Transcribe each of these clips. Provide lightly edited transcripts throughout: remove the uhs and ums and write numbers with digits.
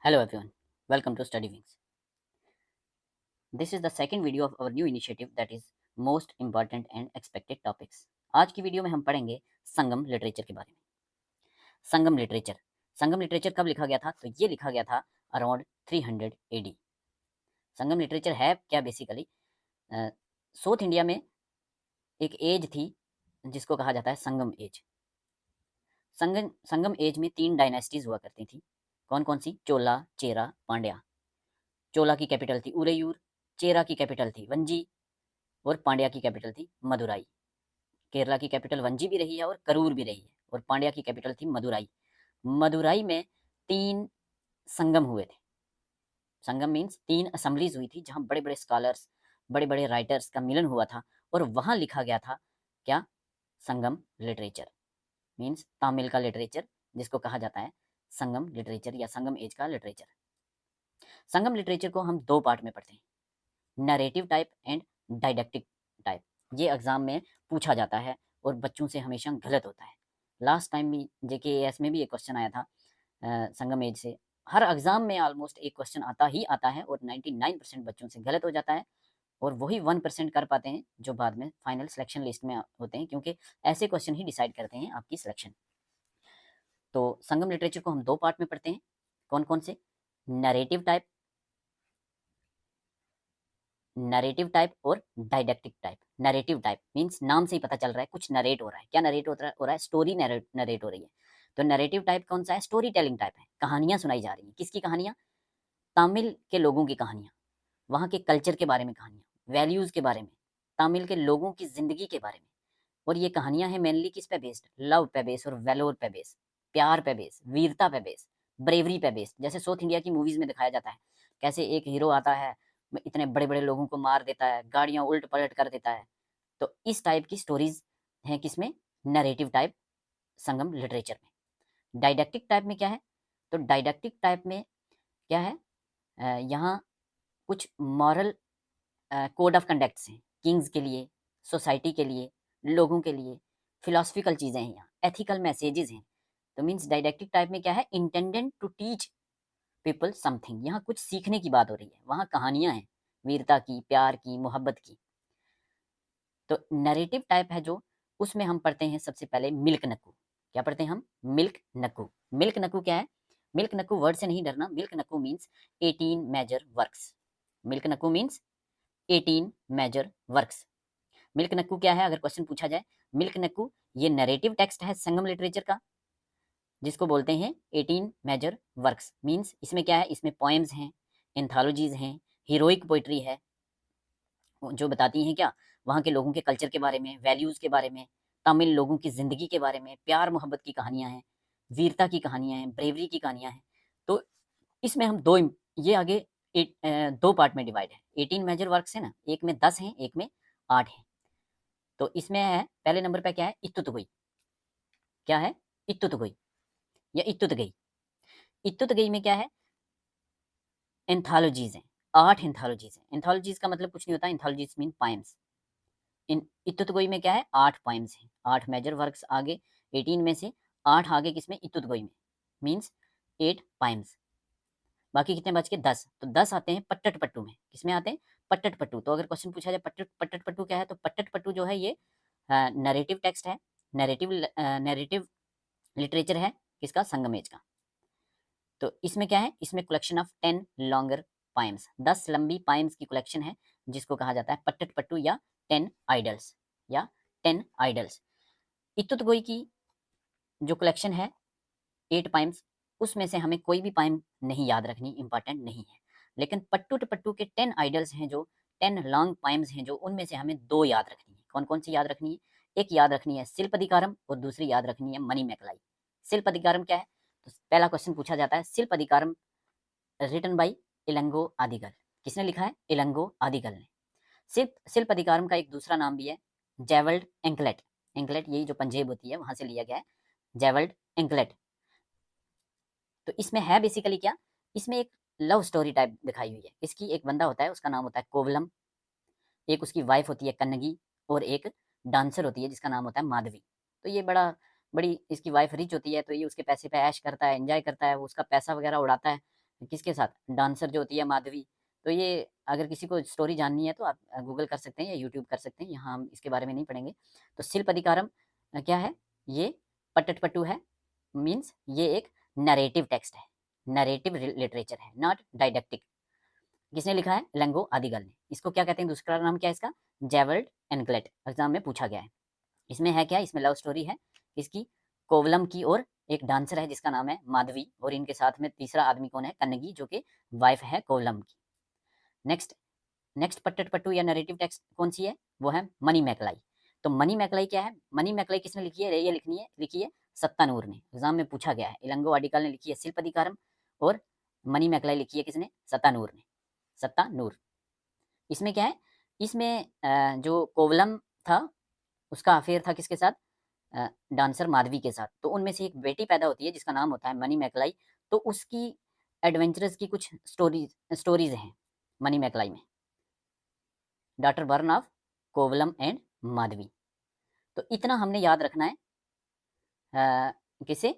Hello everyone, welcome to Study Wings. This is the second video of our new initiative that is most important and expected topics. आज की video में हम पढ़ेंगे संगम literature के बारे में। संगम लिटरेचर कब लिखा गया था? तो ये लिखा गया था अराउंड 300 AD। संगम लिटरेचर है क्या? बेसिकली साउथ इंडिया में एक एज थी जिसको कहा जाता है संगम एज। संगम एज में 3 डायनेस्टीज हुआ करती थी। कौन कौन सी? चोला, चेरा, पांड्या। चोला की कैपिटल थी उरेयूर, चेरा की कैपिटल थी वंजी और पांड्या की कैपिटल थी मदुराई। केरला की कैपिटल वंजी भी रही है और करूर भी रही है, और पांड्या की कैपिटल थी मदुराई। मदुराई में 3 संगम हुए थे। संगम मीन्स 3 असेंबलीज हुई थी जहां बड़े बड़े स्कॉलर्स, बड़े बड़े राइटर्स का मिलन हुआ था, और वहां लिखा गया था क्या? संगम लिटरेचर। मीन्स तमिल का लिटरेचर, जिसको कहा जाता है संगम लिटरेचर या संगम एज का लिटरेचर। संगम लिटरेचर को हम 2 पार्ट में पढ़ते हैं, नरेटिव टाइप एंड डाइडेक्टिक टाइप। ये एग्जाम में पूछा जाता है और बच्चों से हमेशा गलत होता है। लास्ट टाइम भी JKAS में भी एक क्वेश्चन आया था संगम एज से। हर एग्जाम में ऑलमोस्ट एक क्वेश्चन आता ही आता है और 99% बच्चों से गलत हो जाता है, और वही 1% कर पाते हैं जो बाद में फाइनल सिलेक्शन लिस्ट में होते हैं, क्योंकि ऐसे क्वेश्चन ही डिसाइड करते हैं आपकी सिलेक्शन। तो संगम लिटरेचर को हम 2 पार्ट में पढ़ते हैं। कौन कौन से? नरेटिव टाइप और डाइडेक्टिक टाइप। नरेटिव टाइप मीन्स नाम से ही पता चल रहा है कुछ नरेट हो रहा है। क्या नरेट हो रहा है? स्टोरी नरेट हो रही है। तो नरेटिव टाइप कौन सा है? स्टोरी टेलिंग टाइप है। कहानियां सुनाई जा रही हैं। किसकी कहानियां? तमिल के लोगों की कहानियां, वहाँ के कल्चर के बारे में कहानियां, वैल्यूज के बारे में, तमिल के लोगों की जिंदगी के बारे में। और ये कहानियां हैं मेनली किस पे बेस्ड? लव पे बेस्ड और वेलोर पे बेस्ड, प्यार पे बेस्ड, वीरता पे बेस्ड, ब्रेवरी पे बेस्ड। जैसे साउथ इंडिया की मूवीज में दिखाया जाता है कैसे एक हीरो आता है, इतने बड़े बड़े लोगों को मार देता है, गाड़ियां उल्ट पलट कर देता है। तो इस टाइप की स्टोरीज हैं किसमें? नरेटिव टाइप संगम लिटरेचर में। डाइडेक्टिक टाइप में क्या है? तो डाइडेक्टिक टाइप में क्या है? यहाँ कुछ मॉरल कोड ऑफ कंडक्ट्स हैं किंग्स के लिए, सोसाइटी के लिए, लोगों के लिए। फिलोसफिकल चीज़ें हैं, यहाँ एथिकल मैसेजेस हैं। तो मीन्स डाइडेक्टिक टाइप में क्या है? Intended to teach people something. यहाँ कुछ सीखने की बात हो रही है, वहाँ कहानियाँ हैं वीरता की, प्यार की, मोहब्बत की। तो नरेटिव टाइप है जो, उसमें हम पढ़ते हैं सबसे पहले मिल्क नक्कू। क्या पढ़ते हैं हम? मिल्क नक्कू। मिल्क नक्कू क्या है? मिल्क नक्कू वर्ड से नहीं डरना। Melkanakku means 18 major works. Melkanakku means 18 major works. Melkanakku क्या है अगर क्वेश्चन पूछा जाए? मिल्क नक्कू ये नरेटिव टेक्स्ट है संगम लिटरेचर का, जिसको बोलते हैं 18 मेजर वर्क्स। मीन्स इसमें क्या है? इसमें पोएम्स हैं, एंथोलॉजीज हैं, हीरोइक पोइट्री है, जो बताती हैं क्या? वहाँ के लोगों के कल्चर के बारे में, वैल्यूज़ के बारे में, तमिल लोगों की ज़िंदगी के बारे में, प्यार मोहब्बत की कहानियाँ हैं, वीरता की कहानियाँ हैं, ब्रेवरी की कहानियाँ हैं। तो इसमें हम ये आगे 2 पार्ट में डिवाइड है। 18 मेजर वर्क्स है ना, एक में 10 हैं, एक में 8 हैं। तो इसमें है पहले नंबर पे क्या है? इत्तुतगई। क्या है? इत्तुतगई या इत्तुतगई। इत्तुतगई में क्या है? एंथोलॉजीज हैं, 8 एंथोलॉजीज हैं। एंथोलॉजीज का मतलब कुछ नहीं होता, एंथोलॉजीज मीन पोएम्स। इन इत्तुतगोई में क्या है? 8 पोएम्स हैं, 8 मेजर वर्क्स आगे, 18 में से 8 आगे किसमें? इत्तुतगोई में। Means 8 poems. बाकी कितने बच के? 10। तो 10 आते हैं पट्टट पट्टू में। किसमें आते हैं? पट्टट पट्टू। तो अगर क्वेश्चन पूछा जाए पट्टट पट्टट पट्टू क्या है, तो पट्टट पट्टू जो है ये नरेटिव टेक्स्ट है, नरेटिव लिटरेचर है किसका? संगमेज का। तो इसमें क्या है? इसमें कलेक्शन ऑफ 10 लॉन्गर पाइम्स, 10 लंबी पाइम्स की कलेक्शन है, जिसको कहा जाता है पट्टट पट्टू या 10 आइडल्स या 10 आइडल्स। इत्तुतगोई की जो कलेक्शन है 8 पाइम्स, उसमें से हमें कोई भी पाइम नहीं याद रखनी, इंपॉर्टेंट नहीं है। लेकिन पट्टू पट्टू के 10 आइडल्स हैं, जो 10 लॉन्ग पाइम्स हैं, जो उनमें से हमें 2 याद रखनी है। कौन कौन सी याद रखनी है? एक याद रखनी है शिल्पदिकारम और दूसरी याद रखनी है मणिमेकलाई। शिल्पदिकारम क्या है? तो पहला क्वेश्चन पूछा जाता है शिल्पदिकारम रिटन बाई इलंगो आदिगल। किसने लिखा है? इलंगो आदिगल ने। शिल्पदिकारम का एक दूसरा नाम भी है जेवल्ड एंकलेट। एंकलेट यही जो पंजेब होती है वहां से लिया गया है, जेवल्ड एंकलेट। तो इसमें है बेसिकली क्या? इसमें एक लव स्टोरी टाइप दिखाई हुई है। इसकी एक बंदा होता है, उसका नाम होता है कोवलम, एक उसकी वाइफ होती है कन्नगी, और एक डांसर होती है जिसका नाम होता है माधवी। तो ये बड़ी इसकी वाइफ रिच होती है, तो ये उसके पैसे पे ऐश करता है, एंजॉय करता है, वो उसका पैसा वगैरह उड़ाता है। किसके साथ, डांसर जो होती है माधवी। तो ये अगर किसी को स्टोरी जाननी है तो आप गूगल कर सकते हैं या यूट्यूब कर सकते हैं, यहाँ हम इसके बारे में नहीं पढ़ेंगे। तो शिल्प अधिकारम क्या है, ये पट्टटपट्टू है, मीन्स ये एक नरेटिव टेक्स्ट है, नरेटिव लिटरेचर है, नॉट डाइडेक्टिक। किसने लिखा है, इलंगो आदिगल ने। इसको क्या कहते हैं, दूसरा नाम क्या है इसका, जेवल्ड एनक्लेट, एग्जाम में पूछा गया है। इसमें है क्या, इसमें लव स्टोरी है इसकी, कोवलम की, और एक डांसर है जिसका नाम है माधवी, और इनके साथ में तीसरा आदमी कौन है, कन्नगी, जो कि वाइफ है कोवलम की। नेक्स्ट नेक्स्ट पट्टटपट्टू या नरेटिव टेक्स्ट कौन सी है, वो है मनी मैकलाई। तो मनी मैकलाई क्या है, मनी मैकलाई किसने लिखी है, ये लिखी है सत्तानूर ने, एग्जाम में पूछा गया है। इलंगो आडिकल ने लिखी है शिल्प अधिकारम, और मनी मैकलाई लिखी है किसने, सत्तानूर ने, सत्तानूर। इसमें क्या है, इसमें जो कोवलम था उसका अफेयर था किसके साथ, डांसर माधवी के साथ। तो उनमें से एक बेटी पैदा होती है जिसका नाम होता है मनी मैकलाई। तो उसकी एडवेंचरस की कुछ स्टोरीज हैं मनी मैकलाई में, daughter burn of Kovalam and Madhavi. तो इतना हमने याद रखना है, किसे,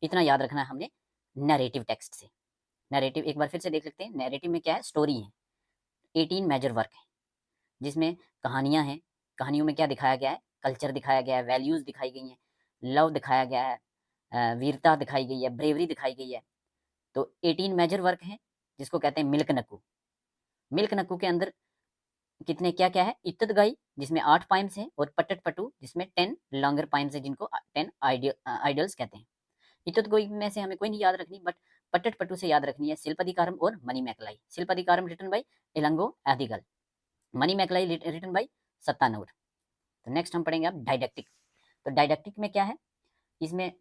इतना याद रखना है हमने नरेटिव टेक्स्ट से। नरेटिव एक बार फिर से देख लेते हैं, नरेटिव में क्या है, स्टोरी है, 18 मेजर वर्क है, जिसमें कहानियां हैं। कहानियों में क्या दिखाया गया है, कल्चर दिखाया गया है, वैल्यूज दिखाई गई हैं, लव दिखाया गया है, वीरता दिखाई गई है, ब्रेवरी दिखाई गई है। तो 18 मेजर वर्क है, जिसको कहते हैं मिल्क नक्कू। मिल्क नक्कू के अंदर कितने क्या क्या है, इत्तत गाई जिसमें 8 पाइम्स हैं, और पट्टट पटू जिसमें 10 लॉन्गर पाइम्स है, जिनको 10 आइडल्स कहते हैं। इत्तत गोई में से हमें कोई नहीं याद रखनी, बट पट्टट पटू से याद रखनी है शिल्पदिकारम और Manimekalai. Silappatikaram written by Ilango Adigal, Manimekalai written by Sattanur. तो नेक्स्ट हम पढ़ेंगे अब डाइडेक्टिक। तो डाइडेक्टिक में क्या है, इसमें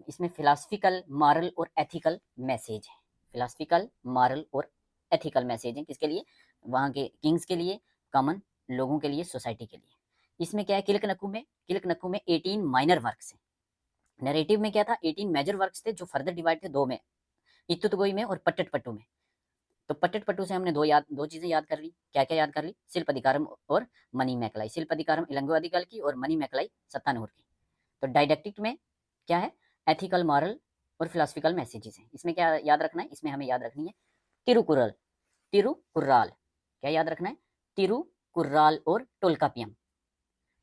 इसमें फिलोसफिकल, मॉरल और एथिकल मैसेज है। फिलोसफिकल, मॉरल और एथिकल मैसेज है, किसके लिए, वहाँ के किंग्स के लिए, कॉमन लोगों के लिए, सोसाइटी के लिए। इसमें क्या है, किलक नक्कू में 18 माइनर वर्क्स हैं। नरेटिव में क्या था, 18 मेजर वर्क्स थे जो फर्दर डिवाइड थे दो में, इत्तुतगोई में और पट्टटपट्टू में। तो पट्टटपट्टू से हमने दो चीजें याद कर ली, क्या क्या याद कर ली, शिल्प अधिकारम और मनी मैकलाई। शिल्प अधिकारम इलंगो अधिकल की, और मनी मैकलाई सत्तानूर की। तो डाइडेक्टिक में क्या है, एथिकल, मॉरल और फिलोसफिकल मैसेजेस हैं। इसमें क्या याद रखना है, इसमें हमें याद रखनी है तिरुकुरल, तिरुकुर्राल, क्या याद रखना है, तिरुकुर्राल और टोल्कापियम,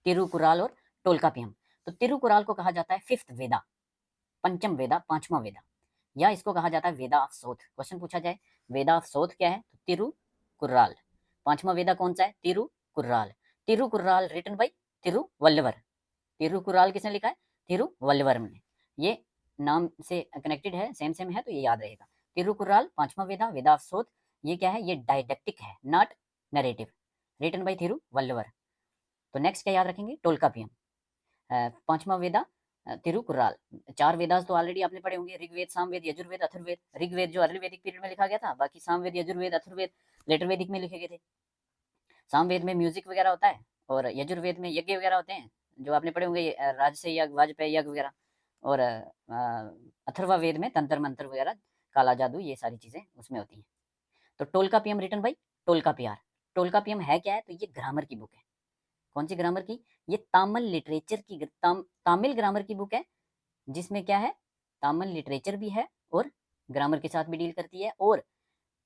तिरुकुराल और टोल्कापियम। तो तिरुकुराल को कहा जाता है फिफ्थ वेदा, पंचम वेदा, पांचवा वेदा, या इसको कहा जाता है वेदा ऑफ सोथ। क्वेश्चन पूछा जाए वेदा ऑफ सोथ क्या है, तो तिरुकुर्राल। पांचवा वेदा कौन सा है, तिरुकुर्राल। तिरुकुर्राल रिटन बाई तिरुवल्लवर। तिरुकुराल किसने लिखा है, तिरुवल्लवर ने। ये नाम से कनेक्टेड है, सेम सेम है, तो ये याद रहेगा। तिरुकुराल पांचवा वेदा, वेदा ऑफ सोथ, ये क्या है, ये डाइडेक्टिक है, नॉट नरेटिव, रिटन बाई तिरुवल्लवर। तो नेक्स्ट क्या याद रखेंगे, टोल्कापियम, पांचवा वेदा तिरुकुराल। चार वेदास तो ऑलरेडी आपने पढ़े होंगे, ऋग्वेद, सामवेद, यजुर्वेद, अथर्ववेद। ऋग्वेद जो अर्ली वैदिक पीरियड में लिखा गया था, बाकी सामवेद, यजुर्वेद, अथर्ववेद लेटर वैदिक में लिखे गए थे। सामवेद में म्यूजिक वगैरह होता है, और यजुर्वेद में यज्ञ वगैरह होते हैं, जो आपने पढ़े होंगे, राजसे यज्ञ, वाजपेयी यज्ञ वगैरह। और अथर्वा वेद में तंत्र मंत्र वगैरह, काला जादू, ये सारी चीजें उसमें होती हैं। तो टोल्कापियम रिटन बाई टोल्कापियार। टोल्कापियम है क्या है, तो ये ग्रामर की बुक है। कौन सी ग्रामर की, ये तामिल लिटरेचर की, तामिल ग्रामर की बुक है, जिसमें क्या है, तामिल लिटरेचर भी है और ग्रामर के साथ भी डील करती है, और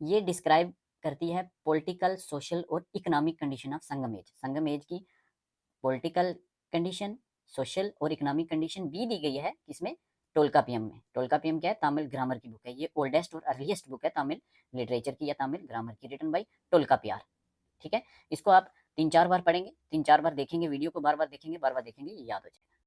ये डिस्क्राइब करती है पॉलिटिकल, सोशल और economic condition of Sangam age. Sangam age की पॉलिटिकल कंडीशन, सोशल और इकोनॉमिक कंडीशन भी दी गई है इसमें, टोल्कापियम में। टोल्कापियम क्या है, तामिल ग्रामर की बुक है, ये ओल्डेस्ट और अर्लीस्ट बुक है तामिल लिटरेचर की या तामिल ग्रामर की, रिटन बाई टोल्कापियार। ठीक है, इसको आप 3-4 बार पढ़ेंगे, 3-4 बार देखेंगे, वीडियो को बार बार देखेंगे, बार बार देखेंगे, ये याद हो जाएगा।